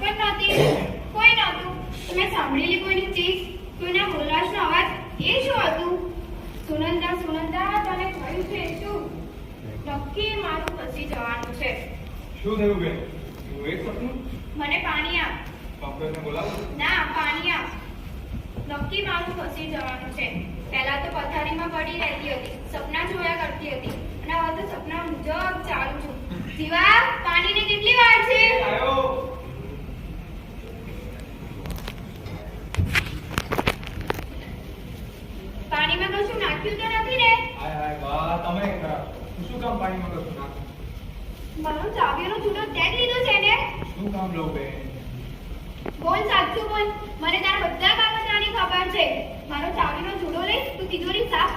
પણ નહોતી, કોઈ નહોતું. તો મેં સાંભળેલી કોઈની ચીસ, કોઈના બોલાશનો અવાજ, એ શું હતું? સુનંદા, સુનંદા, તને કહ્યું છે શું? નક્કી મારું ફસી જવાનું છે. શું થયું બેન? એવું એક સપનું? મને પાણી આપ. ડોક્ટરને બોલાવો. ના, પાણી આપ. નક્કી મારું ફસી જવાનું છે. પહેલા તો પથારીમાં પડી રહેતી હતી, સપના જોયા કરતી હતી, અને હવે તો સપના મુજબ ચાલુ છું. જીવા, પાણીને કેટલી વાર છે? આયો. પાણીમાં કશું નાખ્યું તો નથી ને? હાય હાય બા, તમે ખરા. હું શું કામ પાણીમાં કશું નાખું? મારો ચાવીનો જુદો તેજ લીધો છે ને? શું કામ લઉં બેન? બોલ, સાચું બોલ. મને તારા બધા કાગળિયાની ખબર છે. મારો ચાવીનો જુદો લઈ તું તિજોરી સાફ